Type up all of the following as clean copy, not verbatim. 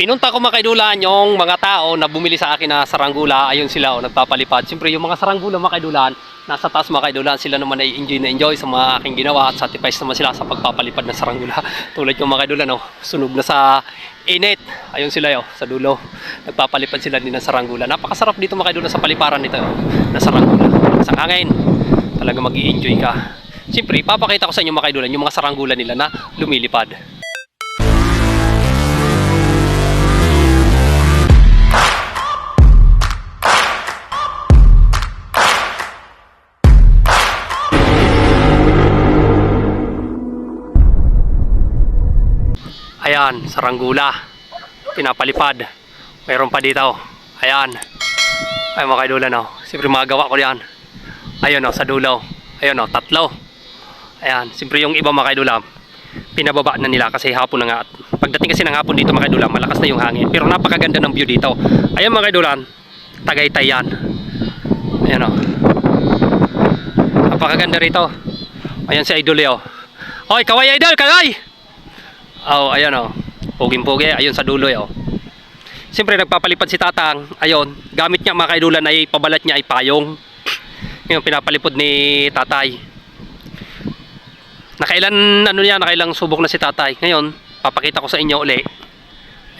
Pinunta ko mga kaidulan yung mga tao na bumili sa akin na saranggula. Ayun sila nagpapalipad. Siyempre yung mga saranggula mga kaidulan, nasa taas mga kaidulan, sila naman ay enjoy na enjoy sa mga aking ginawa at satisfied naman sila sa pagpapalipad ng saranggula. Tulad yung mga kaidulan, sunog na sa init. Ayun sila sa dulo. Nagpapalipad sila din ng saranggula. Napakasarap dito mga kaidulan sa paliparan nito na saranggula. Sa hangin, talaga mag-i-enjoy ka. Siyempre, papakita ko sa inyo mga kaidulan yung mga saranggula nila na lumilipad. Ayan, saranggula. Pinapalipad. Mayroon pa dito. Ayan. Ay mga kaidulan siyempre magawa ko yan. Ayun sa dulo. Ayun tatlo. Ayan, siyempre yung iba mga kaidulan, pinababa na nila kasi hapon na nga. At pagdating kasi ng hapon dito mga kaidulan, malakas na yung hangin. Pero napakaganda ng view dito. Ayan mga kaidulan, Tagaytay yan. Ayan napakaganda rito. Ayan si Idol Oy, kaway Idol, kaway! Ayan puging-pugi, ayun sa dulo Siyempre nagpapalipad si Tatang. Ayun, gamit niya mga kaidulan ay pabalat niya ay payong. Yung pinapalipod ni Tatay. Nakailang subok na si Tatay. Ngayon, papakita ko sa inyo uli.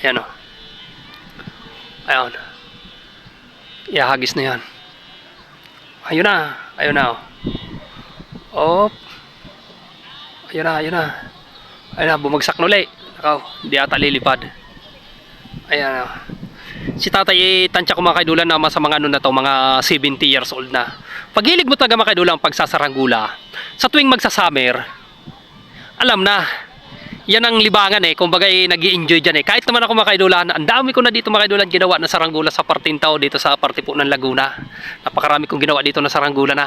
Ayan Ayun. Ihahagis na yan. Ayun na. Op. Ayun na, bumagsak na uli. Hindi ata lilipad. Ayan si Tatay tansya ko mga kaidulan na sa mga mga 70 years old na. Paghilig mo talaga mga kaidulan pagsasaranggula, sa tuwing magsasummer, alam na, yan ang libangan kumbaga nag-i-enjoy dyan Kahit naman ako mga kaidulan, ang dami ko na dito mga kaidulan ginawa na saranggula sa Partintao, dito sa parte po ng Laguna. Napakarami kong ginawa dito na saranggula na.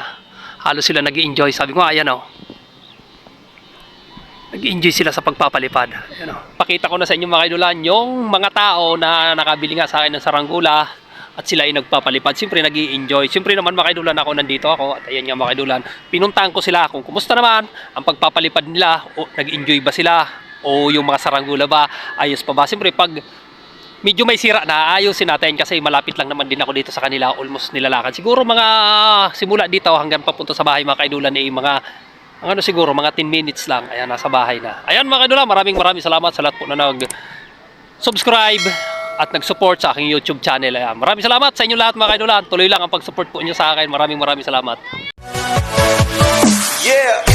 Halos sila nag-i-enjoy. Sabi ko ayan nag-enjoy sila sa pagpapalipad. Ayan Pakita ko na sa inyo mga kaidulan yung mga tao na nakabili nga sa akin ng saranggula at sila ay nagpapalipad. Siyempre nag-i-enjoy. Siyempre naman mga kaidulan nandito ako at ayan nga mga kaidulan. Pinuntahan ko sila kung kumusta naman ang pagpapalipad nila, o nag-enjoy ba sila, o yung mga saranggula ba, ayos pa ba. Siyempre pag medyo may sira na, ayusin natin kasi malapit lang naman din ako dito sa kanila, almost nilalakad. Siguro mga simula dito hanggang papunta sa bahay mga kaidulan mga siguro mga 10 minutes lang. Ayan, nasa bahay na. Ayan mga kaidulan, maraming salamat sa lahat po na nag-subscribe at nag-support sa aking YouTube channel. Ayan, maraming salamat sa inyo lahat mga kaidulan. Tuloy lang ang pag-support po niyo sa akin. Maraming salamat. Yeah.